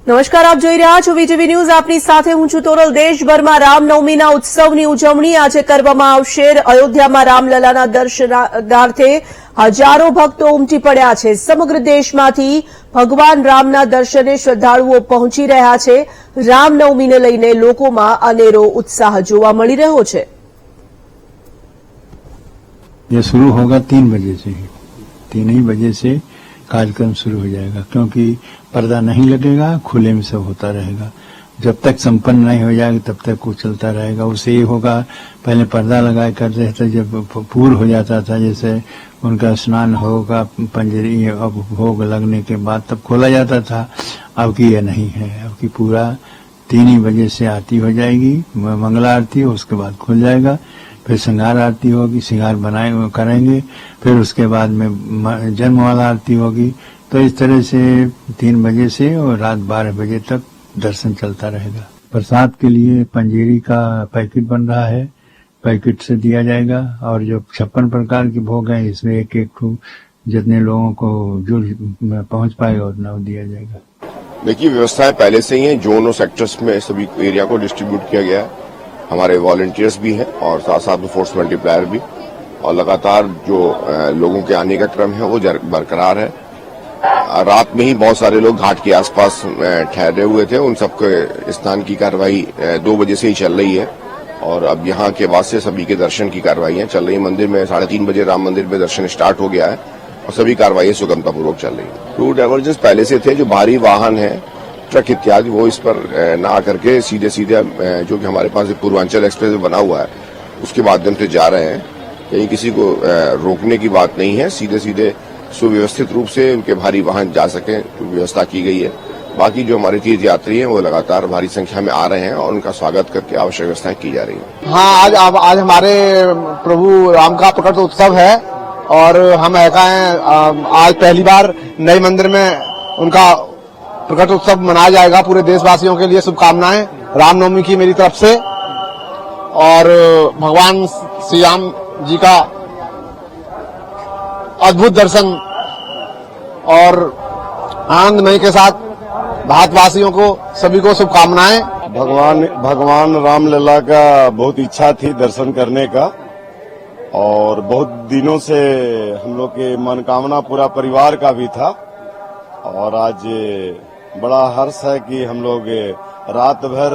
નમસ્કાર, આપ જોઈ રહ્યા છો વીટીવી ન્યૂઝ. આપની સાથે હું છું તોરલ. દેશભરમાં રામનવમીના ઉત્સવની ઉજવણી આજે કરવામાં આવશે. અયોધ્યામાં રામલલાના દર્શનાર્થે હજારો ભક્તો ઉમટી પડ્યા છે. સમગ્ર દેશમાંથી ભગવાન રામના દર્શને શ્રદ્ધાળુઓ પહોંચી રહ્યા છે. રામનવમીને લઈને લોકોમાં અનેરો ઉત્સાહ જોવા મળી રહ્યો છે. ये शुरू होगा 3 बजे से, 3 ही बजे से कार्यक्रम शुरू हो जाएगा, क्योंकि पर्दा नहीं लगेगा, खुले में सब होता रहेगा. जब तक संपन्न नहीं हो जाएगा तब तक वो चलता रहेगा. उससे ये होगा, पहले पर्दा लगाया करते थे, जब पूर हो जाता था, जैसे उनका स्नान होगा पंजरी, अब भोग लगने के बाद तब खोला जाता था. अब की ये नहीं है. अब की पूरा 3 ही बजे से आरती हो जाएगी, मंगला आरती, उसके बाद खुल जाएगा. फिर श्रृंगार आरती होगी, श्रृंगार बनाए करेंगे. फिर उसके बाद में जन्मवाला आरती होगी. तो इस तरह से 3 बजे से और रात 12 बजे तक दर्शन चलता रहेगा. प्रसाद के लिए पंजीरी का पैकेट बन रहा है, पैकेट से दिया जाएगा. और जो 56 प्रकार के भोग हैं, इसमें एक ठो जितने लोगों को जो पहुंच पाएगा उतना दिया जाएगा. देखिए, व्यवस्थाएं पहले से ही हैं. जोन और सेक्टर्स में सभी एरिया को डिस्ट्रीब्यूट किया गया है. हमारे वॉलंटियर्स भी हैं और साथ साथ में फोर्स मल्टीप्लायर भी. और लगातार जो लोगों के आने का क्रम है वो बरकरार है. रात में ही बहुत सारे लोग घाट के आसपास ठहरे हुए थे. उन सबके स्नान की कार्रवाई 2 बजे से ही चल रही है. और अब यहाँ के बाद से सभी के दर्शन की कार्रवाई चल रही है. मंदिर में 3:30 बजे राम मंदिर में दर्शन स्टार्ट हो गया है और सभी कार्रवाई सुगमतापूर्वक चल रही है. रूट डाइवर्जेंस पहले से थे. जो भारी वाहन है, ट्रक इत्यादि, वो इस पर ना आकर के सीधे जो कि हमारे पास पूर्वांचल एक्सप्रेस बना हुआ है उसके माध्यम से जा रहे हैं. कहीं किसी को रोकने की बात नहीं है. सीधे सुव्यवस्थित रूप से उनके भारी वाहन जा सके, व्यवस्था की गई है. बाकी जो हमारे तीर्थ यात्री हैं वो लगातार भारी संख्या में आ रहे हैं और उनका स्वागत करके आवश्यक व्यवस्थाएं की जा रही हैं. हाँ, आज हमारे प्रभु राम का प्रकट उत्सव है और हम आज पहली बार नए मंदिर में उनका प्रकट उत्सव मनाया जाएगा. पूरे देशवासियों के लिए शुभकामनाएं रामनवमी की मेरी तरफ से. और भगवान श्री राम जी का अद्भुत दर्शन और आनंदमय के साथ भारतवासियों को सभी को शुभकामनाएं. भगवान रामलला का बहुत इच्छा थी दर्शन करने का और बहुत दिनों से हम लोग के मनोकामना पूरा परिवार का भी था. और आज बड़ा हर्ष है कि हम लोग रात भर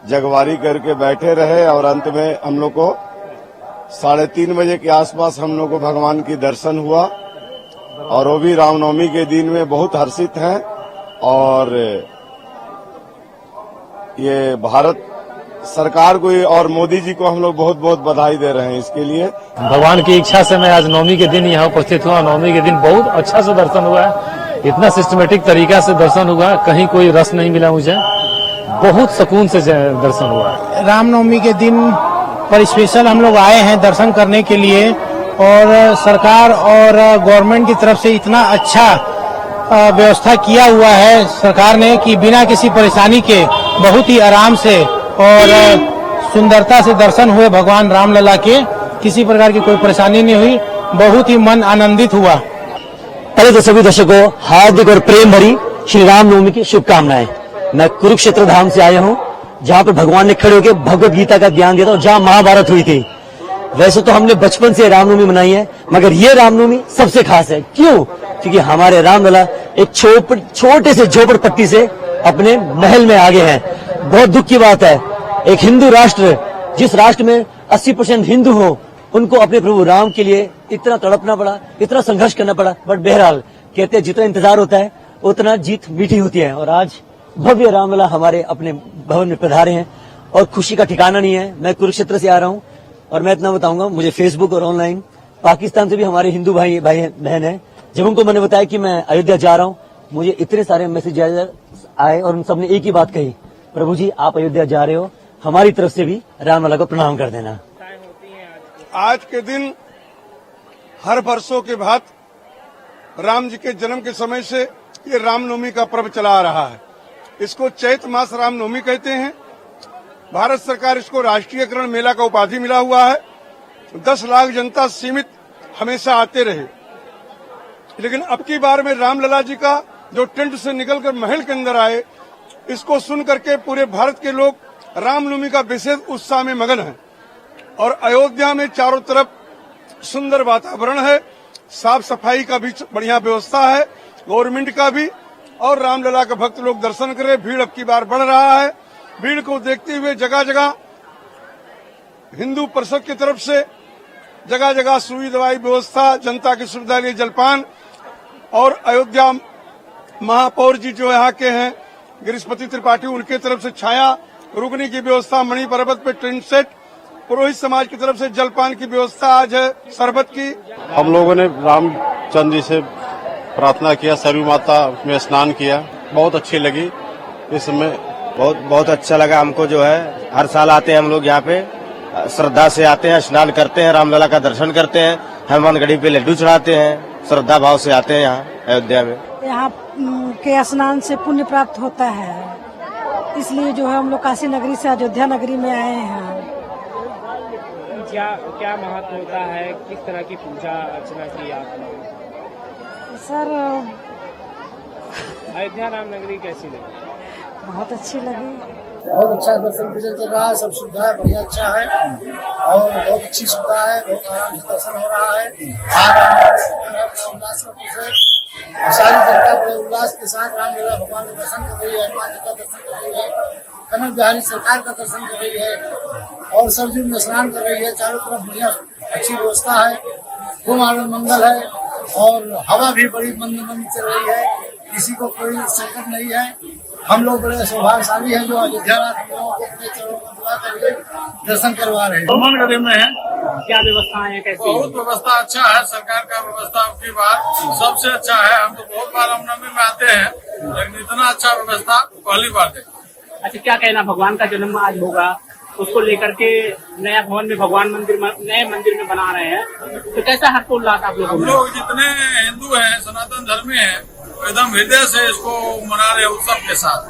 जगवारी करके बैठे रहे और अंत में हम लोग को 3:30 बजे के आसपास हम लोग को भगवान की दर्शन हुआ. और वो भी रामनवमी के दिन में बहुत हर्षित हैं. और ये भारत सरकार को और मोदी जी को हम लोग बहुत बहुत बधाई दे रहे हैं इसके लिए. भगवान की इच्छा से मैं आज नवमी के दिन यहाँ उपस्थित हुआ. नवमी के दिन बहुत अच्छा से दर्शन हुआ है. इतना सिस्टमेटिक तरीका से दर्शन हुआ, कहीं कोई रस नहीं मिला मुझे. बहुत सुकून से दर्शन हुआ. रामनवमी के दिन पर स्पेशल हम लोग आए हैं दर्शन करने के लिए. और सरकार और गवर्नमेंट की तरफ से इतना अच्छा व्यवस्था किया हुआ है सरकार ने कि बिना किसी परेशानी के बहुत ही आराम से और सुंदरता से दर्शन हुए भगवान रामलला के. किसी प्रकार की कोई परेशानी नहीं हुई. बहुत ही मन आनंदित हुआ. पहले तो सभी दर्शकों हार्दिक और प्रेम भरी श्री रामनवमी की शुभकामनाएं. मैं कुरुक्षेत्र धाम से आया हूं, जहां पर भगवान ने खड़े होकर भगवत गीता का ज्ञान दिया था और जहां महाभारत हुई थी. वैसे तो हमने बचपन से रामनवमी मनाई है, मगर ये रामनवमी सबसे खास है. क्यों? क्योंकि हमारे रामलला एक छोटे से झोपड़पट्टी से अपने महल में आगे हैं. बहुत दुख की बात है, एक हिंदू राष्ट्र, जिस राष्ट्र में 80% हिंदू हो, उनको अपने प्रभु राम के लिए इतना तड़पना पड़ा, इतना संघर्ष करना पड़ा. बट बहरहाल कहते हैं जितना इंतजार होता है उतना जीत मीठी होती है. और आज भव्य रामलला हमारे अपने भवन में पधारे हैं और खुशी का ठिकाना नहीं है. मैं कुरुक्षेत्र से आ रहा हूं और मैं इतना बताऊंगा, मुझे फेसबुक और ऑनलाइन पाकिस्तान से भी हमारे हिंदू भाई बहन है. जब उनको मैंने बताया कि मैं अयोध्या जा रहा हूं, मुझे इतने सारे मैसेज आए और उन सबने एक ही बात कही, प्रभु जी आप अयोध्या जा रहे हो, हमारी तरफ से भी रामलला को प्रणाम कर देना. आज के दिन हर वर्षों के बाद राम जी के जन्म के समय से ये रामनवमी का पर्व चला आ रहा है. इसको चैत मास रामनवमी कहते हैं. भारत सरकार इसको राष्ट्रीयकरण मेला का उपाधि मिला हुआ है. 10 लाख जनता सीमित हमेशा आते रहे, लेकिन अब की बार में रामलला जी का जो टेंट से निकलकर महल के अंदर आए, इसको सुन करके पूरे भारत के लोग रामनवमी का विशेष उत्साह में मगन हैं। और अयोध्या में चारों तरफ सुंदर वातावरण है, साफ सफाई का भी बढ़िया व्यवस्था है, गवर्नमेंट का भी, और रामलला के भक्त लोग दर्शन करें। भीड़ अब की बार बढ़ रहा है। भीड़ को देखते हुए जगह जगह हिंदू परिषद की तरफ से जगह जगह सुई दवाई व्यवस्था, जनता की सुविधा के लिए जलपान, और अयोध्या महापौर जी जो यहाँ के हैं गिरीशपति त्रिपाठी, उनके तरफ से छाया रुकने की व्यवस्था, मणि पर्वत पे टेंट सेट, पुरोहित समाज की तरफ से जलपान की व्यवस्था आज है, शरबत की। हम लोगों ने रामचंद्र जी से प्रार्थना किया, सरयू माता में स्नान किया, बहुत अच्छी लगी। इस समय बहुत अच्छा लगा हमको। जो है हर साल आते हैं हम लोग यहाँ पे, श्रद्धा से आते हैं, स्नान करते हैं, रामलला का दर्शन करते हैं, हनुमानगढ़ी पे लड्डू चढ़ाते हैं, श्रद्धा भाव से आते हैं यहाँ अयोध्या में। यहाँ के स्नान से पुण्य प्राप्त होता है, इसलिए जो है हम लोग काशी नगरी से अयोध्या नगरी में आए हैं। क्या महत्व होता है, किस तरह की पूजा अर्चना की आपने? सर अयोध्या राम नगरी कैसी लगी? बहुत अच्छी लगी। बहुत अच्छा दर्शन पूजन चल रहा है, सब सुविधा है, बढ़िया अच्छा है और बहुत अच्छी सुविधा है, बहुत आराम से दर्शन हो रहा है। उल्लास और सारी जनता बड़े उल्लास के साथ रामलला भगवान का दर्शन कर रही है, हनुमान जी का दर्शन कर रही है, कनक बिहारी सरकार का दर्शन कर रही है और सरयू में स्नान कर रही है। चारों तरफ बढ़िया अच्छी व्यवस्था है, खूब आनंद मंगल है और हवा भी बड़ी मंद मंद चल रही है, किसी को कोई संकट नहीं है। हम लोग बड़े सौभाग्यशाली हैं जो अयोध्यानाथ हम लोगों को अपने चरणों में दुआ करके दर्शन करवा रहे हैं। हनुमानगढ़ी में है, क्या व्यवस्था है, कैसी? बहुत व्यवस्था अच्छा है, सरकार का व्यवस्था आपकी बार सबसे अच्छा है। हम तो बहुत बार रामनवमी में आते हैं, लेकिन इतना अच्छा व्यवस्था पहली बार देखा। अच्छा, क्या कहना, भगवान का जन्म आज होगा, उसको लेकर के नया भवन में भगवान नए मंदिर में बना रहे हैं, तो कैसा हर्षोल्लास आप लोगों हम लोग जितने हिंदू हैं, सनातन धर्मी हैं, एकदम हृदय से इसको मना रहे हैं उत्सव के साथ।